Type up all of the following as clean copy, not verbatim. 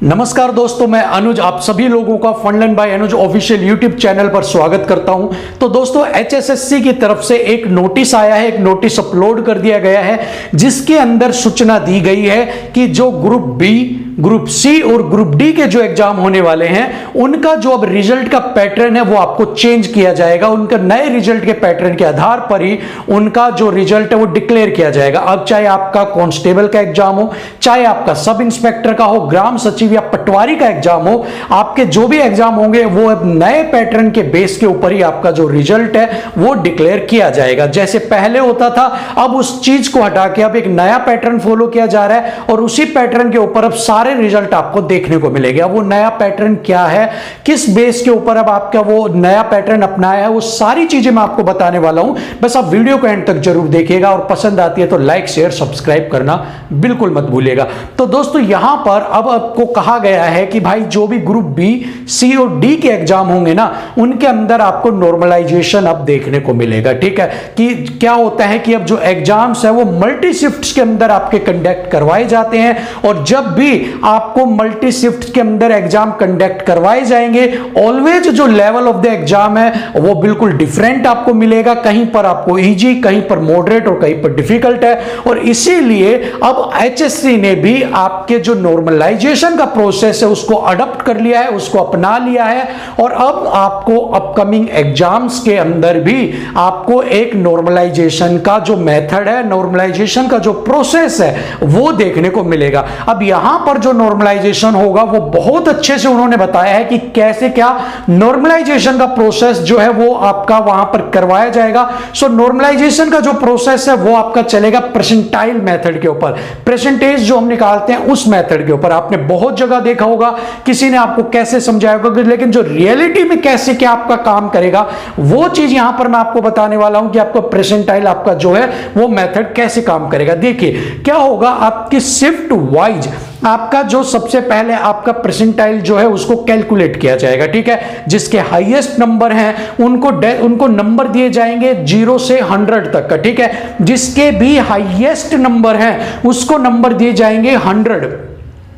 नमस्कार दोस्तों, मैं अनुज आप सभी लोगों का फनलर्न बाय अनुज ऑफिशियल यूट्यूब चैनल पर स्वागत करता हूं। तो दोस्तों, एचएसएससी की तरफ से एक नोटिस आया है, एक नोटिस अपलोड कर दिया गया है जिसके अंदर सूचना दी गई है कि जो ग्रुप बी, ग्रुप सी और ग्रुप डी के जो एग्जाम होने वाले हैं उनका जो अब रिजल्ट का पैटर्न है वो आपको चेंज किया जाएगा। उनका नए रिजल्ट के पैटर्न के आधार पर ही उनका जो रिजल्ट है वो डिक्लेयर किया जाएगा। अब चाहे आपका कांस्टेबल का एग्जाम हो, चाहे आपका सब इंस्पेक्टर का हो, ग्राम सचिव या पटवारी का एग्जाम हो, आपके जो भी एग्जाम होंगे वो अब नए पैटर्न के बेस के ऊपर ही आपका जो रिजल्ट है वो डिक्लेयर किया जाएगा। जैसे पहले होता था, अब उस चीज को हटा के अब एक नया पैटर्न फॉलो किया जा रहा है और उसी पैटर्न के ऊपर अब सारे रिजल्ट आपको देखने को मिलेंगे। अब वो नया पैटर्न क्या है, किस बेस के ऊपर अब आपका वो नया पैटर्न अपनाया है, वो सारी चीजें मैं आपको बताने वाला हूं। बस आप वीडियो को एंड तक जरूर देखिएगा और पसंद आती है तो लाइक शेयर सब्सक्राइब करना बिल्कुल मत भूलिएगा। तो दोस्तों, यहां पर अब आपको कहा गया है कि भाई जो भी ग्रुप बी, सी और डी के एग्जाम होंगे ना, उनके अंदर आपको नॉर्मलाइजेशन अब देखने को मिलेगा। ठीक है, कि क्या होता है कि अब जो एग्जाम्स है वो मल्टी शिफ्ट्स के अंदर आपके कंडक्ट करवाए जाते हैं और जब भी आपको मल्टी शिफ्ट के अंदर एग्जाम कंडक्ट करवाए जाएंगे, ऑलवेज जो लेवल ऑफ द एग्जाम है वो बिल्कुल डिफरेंट आपको मिलेगा। कहीं पर आपको इजी, कहीं पर मॉडरेट और कहीं पर डिफिकल्ट है। और इसीलिए अब एचएससी ने भी आपके जो नॉर्मलाइजेशन का प्रोसेस है उसको अडॉप्ट कर लिया है, उसको अपना लिया है और अब आपको अपकमिंग एग्जाम्स के अंदर भी आपको एक नॉर्मलाइजेशन का जो मेथड है, नॉर्मलाइजेशन का जो प्रोसेस है वो देखने को मिलेगा। अब यहां पर जो नॉर्मलाइजेशन होगा वो बहुत अच्छे से उन्होंने बताया है कि कैसे क्या नॉर्मलाइजेशन का प्रोसेस जो है वो आपका वहां पर करवाया जाएगा। सो नॉर्मलाइजेशन का जो प्रोसेस है वो आपका चलेगा परसेंटाइल मेथड के ऊपर, परसेंटेज जो हम निकालते हैं उस मेथड के ऊपर। आपने बहुत जगह देखा होगा, किसी ने आपको कैसे समझाया होगा, लेकिन जो रियलिटी में कैसे क्या आपका काम करेगा वो चीज यहां पर मैं आपको बताने वाला हूं कि आपको परसेंटाइल आपका जो है वो मेथड कैसे काम करेगा। देखिए क्या होगा, आपकी शिफ्ट वाइज आपका जो सबसे पहले आपका परसेंटाइल जो है उसको कैलकुलेट किया जाएगा। ठीक है, जिसके हाईएस्ट नंबर हैं उनको नंबर दिए जाएंगे 0 से 100 तक का। ठीक है, जिसके भी हाईएस्ट नंबर हैं उसको नंबर दिए जाएंगे 100,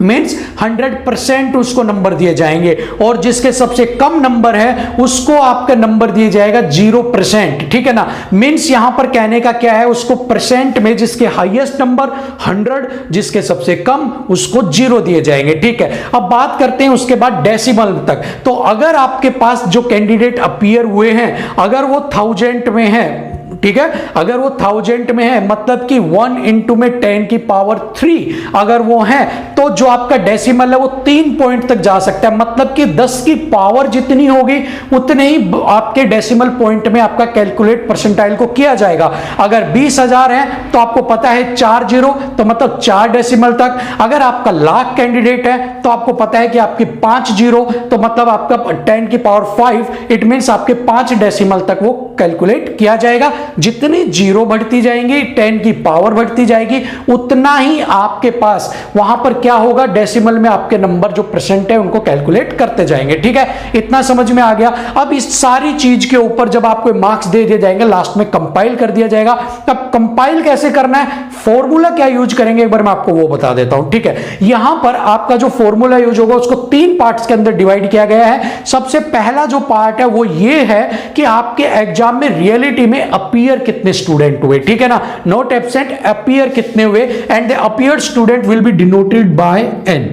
मीन्स 100% उसको नंबर दिए जाएंगे। और जिसके सबसे कम नंबर है उसको आपका नंबर दिया जाएगा 0%। ठीक है ना, मीन्स यहां पर कहने का क्या है, उसको परसेंट में जिसके हाईएस्ट नंबर 100, जिसके सबसे कम उसको 0 दिए जाएंगे। ठीक है, अब बात करते हैं उसके बाद डेसिमल तक। तो अगर आपके पास जो कैंडिडेट अपीयर हुए हैं अगर वो 1000 में है, ठीक है, अगर वो 1000 में है मतलब कि 1 इंटू में 10 की पावर 3 अगर वो है तो जो आपका डेसिमल है वो 3 पॉइंट तक जा सकता है। मतलब कि 10 की पावर जितनी होगी उतने ही आपके डेसिमल पॉइंट में आपका कैलकुलेट परसेंटाइल को किया जाएगा। अगर 20,000 है तो आपको पता है 4 0 तो मतलब 4 डेसिमल तक। अगर आपका लाख कैंडिडेट है तो आपको पता है कि आपकी 5 0 तो मतलब आपका 10 की पावर 5, इट मीन्स आपके 5 डेसिमल तक वो कैलकुलेट किया जाएगा। जितनी जीरो बढ़ती जाएंगी, 10 की पावर बढ़ती जाएगी, उतना ही आपके पास वहां पर क्या होगा, डेसिमल में आपके नंबर जो परसेंट है उनको कैलकुलेट करते जाएंगे। ठीक है, इतना समझ में आ गया। अब इस सारी चीज के ऊपर जब आपको मार्क्स दे दिए जाएंगे, लास्ट में कंपाइल कर दिया जाएगा। तब कंपाइल कैसे करना है, फॉर्मूला क्या यूज करेंगे, एक बार मैं आपको वो बता देता हूं। ठीक है, यहां पर आपका जो फॉर्मूला यूज होगा उसको 3 पार्ट्स के अंदर डिवाइड किया गया है। सबसे पहला जो पार्ट है वो ये है कि आपके एग्जाम में रियलिटी में अपीयर कितने स्टूडेंट हुए। ठीक है ना, नॉट एब्सेंट, अपीयर कितने हुए, and the appeared student will be denoted by N.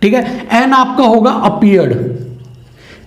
ठीक है, एन आपका होगा अपीयर्ड।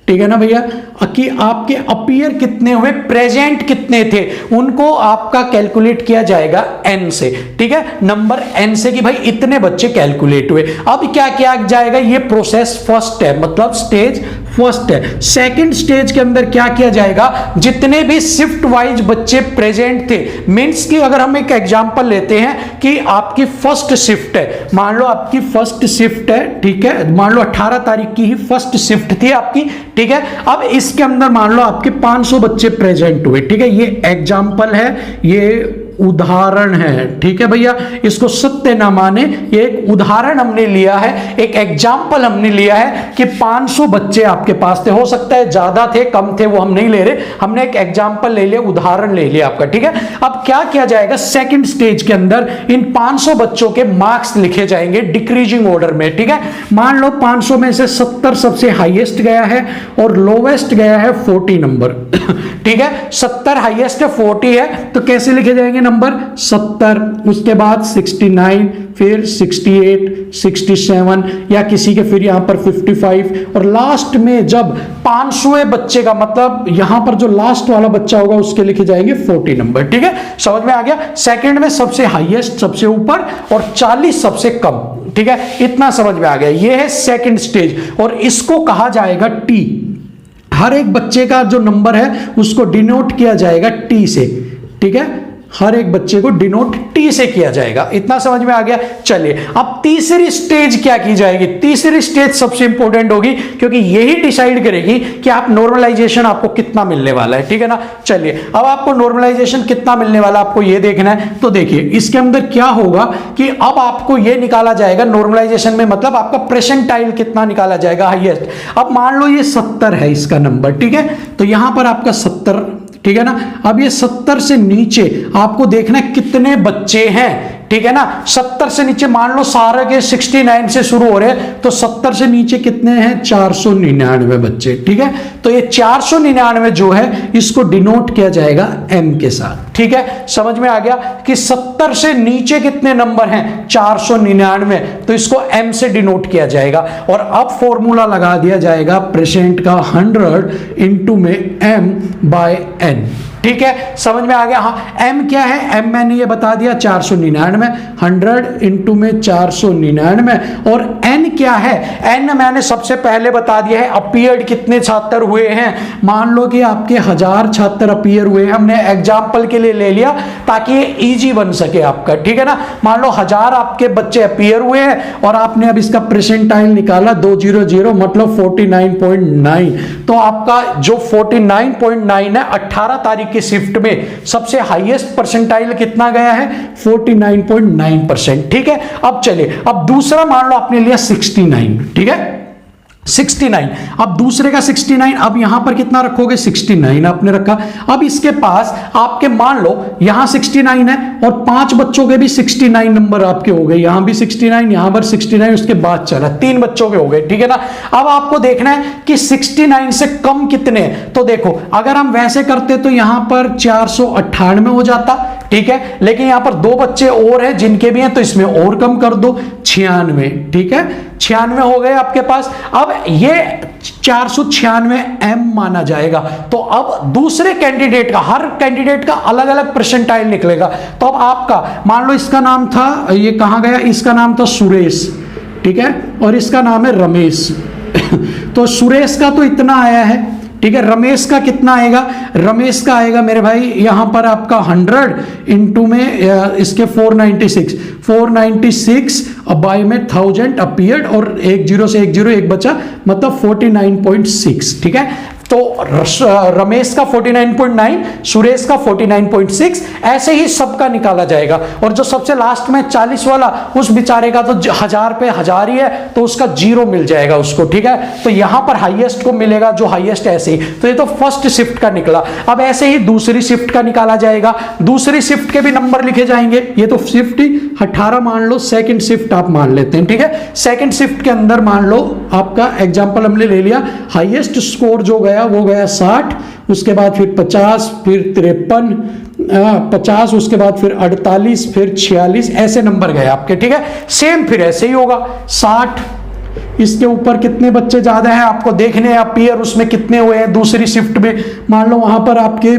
ठीक है ना भैया, कि आपके अपीयर कितने हुए, प्रेजेंट कितने थे, उनको आपका कैलकुलेट किया जाएगा एन से। ठीक है, नंबर एन से कि भाई इतने बच्चे कैलकुलेट हुए। अब क्या किया जाएगा, ये प्रोसेस फर्स्ट है, मतलब स्टेज फर्स्ट है। सेकंड स्टेज के अंदर क्या किया जाएगा, जितने भी शिफ्ट वाइज बच्चे प्रेजेंट थे, मींस कि अगर हम एक एग्जांपल लेते हैं कि आपकी फर्स्ट शिफ्ट है, मान लो आपकी फर्स्ट शिफ्ट है, ठीक है, मान लो 18 तारीख की ही फर्स्ट शिफ्ट थी आपकी। ठीक है, अब इसके अंदर मान लो आपके 500 बच्चे प्रेजेंट हुए। ठीक है, ये एग्जांपल है, ये उदाहरण है, ठीक है भैया, इसको सत्य ना माने, ये एक उदाहरण हमने लिया है, एक एग्जाम्पल हमने लिया है कि 500 बच्चे आपके पास थे, हो सकता है ज्यादा थे कम थे वो हम नहीं ले रहे, हमने एक एग्जाम्पल ले लिया, उदाहरण ले लिया आपका, ठीक है। अब क्या किया जाएगा, सेकंड स्टेज के अंदर इन 500 बच्चों के मार्क्स लिखे जाएंगे डिक्रीजिंग ऑर्डर में, ठीक है। मान लो 500 में से 70 सबसे हाईएस्ट गया है और लोवेस्ट गया है 40 नंबर, ठीक है। 70 हाईएस्ट है, 40 है, तो कैसे लिखे जाएंगे नंबर, 70, उसके बाद 69, फिर 68, 67 या किसी के फिर यहां पर 55, और लास्ट में जब 500वें बच्चे का मतलब यहां पर जो लास्ट वाला बच्चा होगा उसके लिखे जाएंगे 40 नंबर, ठीक है। समझ में आ गया, सेकंड में सबसे हाईएस्ट सबसे ऊपर और 40 सबसे कम, ठीक है, इतना समझ में आ गया। यह है सेकंड स्टेज और इसको कहा जाएगा टी। हर एक बच्चे का जो नंबर है उसको डिनोट किया जाएगा टी से, ठीक है, हर एक बच्चे को डिनोट टी से किया जाएगा, इतना समझ में आ गया। चलिए अब तीसरी स्टेज क्या की जाएगी, तीसरी स्टेज सबसे इंपॉर्टेंट होगी क्योंकि यही डिसाइड करेगी कि आप नॉर्मलाइजेशन आपको कितना मिलने वाला है, ठीक है ना। चलिए अब आपको नॉर्मलाइजेशन कितना मिलने वाला आपको ये देखना है, तो देखिए इसके अंदर क्या होगा कि अब आपको ये निकाला जाएगा नॉर्मलाइजेशन में, मतलब आपका परसेंटाइल कितना निकाला जाएगा हाईएस्ट। अब मान लो ये 70 है इसका नंबर, ठीक है, तो यहां पर आपका 70, ठीक है ना। अब ये 70 से नीचे आपको देखना है कितने बच्चे हैं, ठीक है ना। 70 से नीचे मान लो सारे के 69 से शुरू हो रहे हैं, तो 70 से नीचे कितने हैं, 499 बच्चे, ठीक है। तो ये 499 जो है इसको डिनोट किया जाएगा एम के साथ, ठीक है। समझ में आ गया कि 70 से नीचे कितने नंबर हैं, 499, तो इसको एम से डिनोट किया जाएगा। और अब फॉर्मूला लगा दिया जाएगा प्रेजेंट का 100 इंटू में एम बाय एन, ठीक है। समझ में आ गया। हाँ, m क्या है, m मैंने ये बता दिया 499, 100 इंटू में 499, और n क्या है, n मैंने सबसे पहले बता दिया है अपीयर्ड कितने छात्र हुए हैं। मान लो कि आपके 1000 छात्र अपीयर हुए हैं, हमने एग्जाम्पल के लिए ले लिया ताकि ये इजी बन सके आपका, ठीक है ना। मान लो 1000 आपके बच्चे अपीयर हुए हैं और आपने अब इसका परसेंटाइल निकाला 200 मतलब 49.9, तो आपका जो 49.9 है 18 तारीख की शिफ्ट में सबसे हाईएस्ट परसेंटाइल कितना गया है, 49.9%, ठीक है। अब चलिए अब दूसरा मान लो आपने लिया 69, ठीक है, 69, अब दूसरे का 69, अब यहां पर कितना रखोगे, 69 आपने रखा। अब इसके पास आपके मान लो यहां 69 है और 5 बच्चों के भी 69 नंबर आपके हो गए, यहां भी 69, यहां पर 69, उसके बाद चला 3 बच्चों के हो गए, ठीक है ना। अब आपको देखना है कि 69 से कम कितने, तो देखो अगर हम वैसे करते तो यहां पर 498 हो जाता, ठीक है, लेकिन यहां पर 2 बच्चे और हैं जिनके भी हैं तो इसमें और कम कर दो, 96, ठीक है, 96 हो गए आपके पास। अब ये 496 एम माना जाएगा। तो अब दूसरे कैंडिडेट का, हर कैंडिडेट का अलग अलग परसेंटाइल निकलेगा। तो अब आपका मान लो इसका नाम था, ये कहां गया, इसका नाम था सुरेश, ठीक है, और इसका नाम है रमेश तो सुरेश का तो इतना आया है, ठीक है, रमेश का कितना आएगा, रमेश का आएगा मेरे भाई यहां पर आपका 100 इंटू में इसके 496 बाय में 1000 अपीयर्ड और 10 से 10 एक बचा, मतलब 49.6, ठीक है। तो रमेश का 49.9, सुरेश का 49.6, ऐसे ही सबका निकाला जाएगा। और जो सबसे लास्ट में 40 वाला, उस बेचारे का तो 1000 पे 1000 ही है, तो उसका 0 मिल जाएगा उसको, ठीक है। तो यहां पर हाईएस्ट को मिलेगा जो हाईएस्ट, ऐसे ही। तो ये तो फर्स्ट शिफ्ट का निकला। अब ऐसे ही दूसरी शिफ्ट का निकाला जाएगा, दूसरी शिफ्ट के भी नंबर लिखे जाएंगे। ये तो शिफ्ट ही 18 मान लो, सेकंड शिफ्ट आप मान लेते हैं, ठीक है। सेकंड शिफ्ट के अंदर मान लो आपका एग्जांपल हमने ले लिया, हाईएस्ट स्कोर जो गया वो गया 60, उसके बाद फिर 50, फिर 53, 50, उसके बाद फिर 48, फिर 46, ऐसे नंबर गए आपके, ठीक है। सेम फिर ऐसे ही होगा 60, इसके ऊपर कितने बच्चे ज्यादा हैं आपको देखने हैं, अपीयर उसमें कितने हुए हैं दूसरी शिफ्ट में, मान लो वहां पर आपके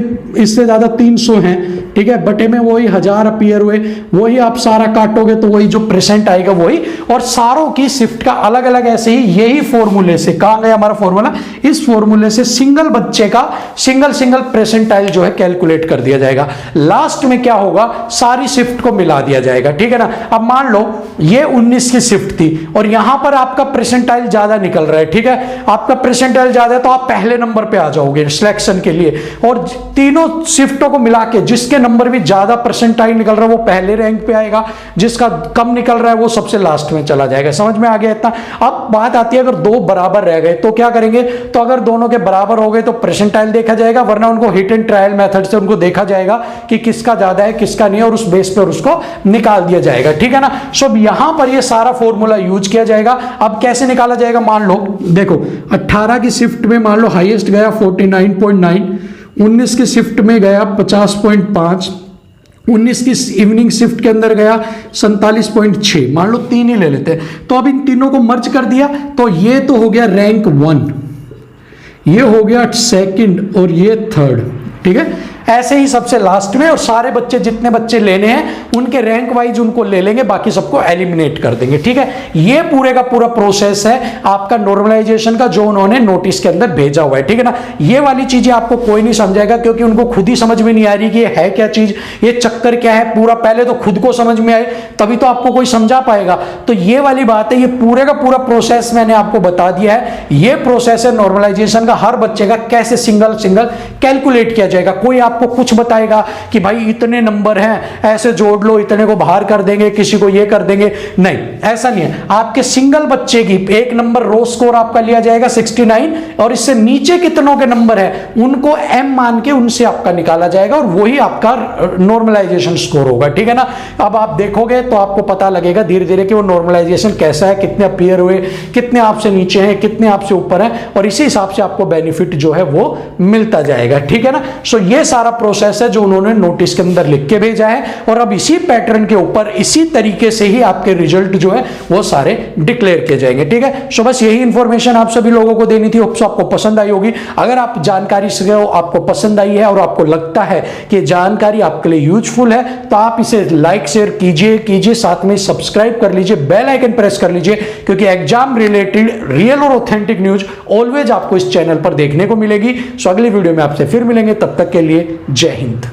इससे ज्यादा 300 हैं, ठीक है, बटे में वही 1000 अपीयर हुए, वही आप सारा काटोगे तो वही जो परसेंट आएगा वही। और सारों की शिफ्ट का अलग अलग ऐसे ही, यही फॉर्मूले से, कहां गया हमारा फॉर्मूला, इस फॉर्मूले से सिंगल बच्चे का सिंगल परसेंटाइल जो है कैलकुलेट कर दिया जाएगा। लास्ट में क्या होगा, सारी शिफ्ट को मिला दिया जाएगा, ठीक है ना। अब मान लो ये 19 की शिफ्ट थी और यहां पर आपका परसेंटाइल ज्यादा निकल रहा है, ठीक है, आपका परसेंटाइल ज्यादा है तो आप पहले नंबर पे आ जाओगे सिलेक्शन के लिए। और तीनों शिफ्टों को मिला के जिसके नंबर भी ज्यादा परसेंटाइल निकल रहा है वो पहले रैंक पे आएगा, जिसका कम निकल रहा है वो सबसे लास्ट में चला जाएगा। समझ में आ गया इतना? अब बात आती है अगर दो बराबर रह गए तो क्या करेंगे, तो अगर दोनों के बराबर हो गए तो परसेंटाइल देखा जाएगा, वरना उनको हिट एंड ट्रायल मेथड से उनको देखा जाएगा कि किसका ज्यादा है किसका नहीं है, और उस बेस पे उसको निकाल दिया जाएगा, ठीक है ना। सो यहां पर ये सारा फॉर्मूला यूज किया जाएगा। अब कैसे निकाला जाएगा, मान लो देखो 18 की शिफ्ट में मान लो हाईएस्ट गया 49.9, 19 की शिफ्ट में गया 50.5, 19 की इवनिंग शिफ्ट के अंदर गया 47.6, मान लो 3 ही ले लेते हैं। तो अब इन तीनों को मर्ज कर दिया तो ये तो हो गया रैंक 1, ये हो गया सेकंड और ये थर्ड, ठीक है। ऐसे ही सबसे लास्ट में, और सारे बच्चे जितने बच्चे लेने हैं उनके रैंक वाइज उनको ले लेंगे, बाकी सबको एलिमिनेट कर देंगे, ठीक है। ये पूरे का पूरा प्रोसेस है आपका नॉर्मलाइजेशन का जो उन्होंने नोटिस के अंदर भेजा हुआ है, ठीक है ना। ये वाली चीजें आपको कोई नहीं समझाएगा क्योंकि उनको खुद ही समझ में नहीं आ रही कि ये है क्या चीज, ये चक्कर क्या है पूरा। पहले तो खुद को समझ में आए तभी तो आपको कोई समझा पाएगा। तो ये वाली बात है, ये पूरे का पूरा प्रोसेस मैंने आपको बता दिया है। ये प्रोसेस है नॉर्मलाइजेशन का, हर बच्चे का कैसे सिंगल सिंगल कैलकुलेट किया जाएगा। कोई आपको कुछ बताएगा कि भाई इतने नंबर हैं ऐसे जोड़ लो, इतने को बाहर कर देंगे, किसी को ये कर देंगे, नहीं ऐसा नहीं है। आपके सिंगल बच्चे की एक नंबर रो स्कोर आपका लिया जाएगा 69, और इससे नीचे कितनों के नंबर है उनको एम मान के उनसे आपका निकाला जाएगा, और वही आपका नॉर्मलाइजेशन स्कोर होगा, ठीक है ना। अब आप देखोगे तो आपको पता लगेगा धीरे धीरे कि वो नॉर्मलाइजेशन कैसा है, कितने अपीयर हुए, कितने आपसे नीचे हैं, कितने आपसे ऊपर हैं, और इसी हिसाब से आपको बेनिफिट जो है वो मिलता जाएगा, ठीक है ना। सो ये सारा प्रोसेस है जो उन्होंने नोटिस के अंदर लिख के भेजा है, और अब इसी पैटर्न के ऊपर इसी तरीके से ही आपके रिजल्ट जो है वो सारे डिक्लेयर किए जाएंगे, ठीक है। सो बस यही इंफॉर्मेशन आप सभी लोगों को देनी थी, होप्स आपको पसंद आई होगी। अगर आप जानकारी से आपको पसंद आई है और आपको लगता है कि जानकारी आपके लिए यूजफुल है तो आप इसे लाइक शेयर कीजिए, साथ में सब्सक्राइब कर लीजिए, बेल आइकन प्रेस कर लीजिए, क्योंकि एग्जाम रिलेटेड रियल और ऑथेंटिक न्यूज ऑलवेज आपको इस चैनल पर देखने को मिलेगी। सो अगली वीडियो में आपसे फिर मिलेंगे, तब तक के लिए जय हिंद।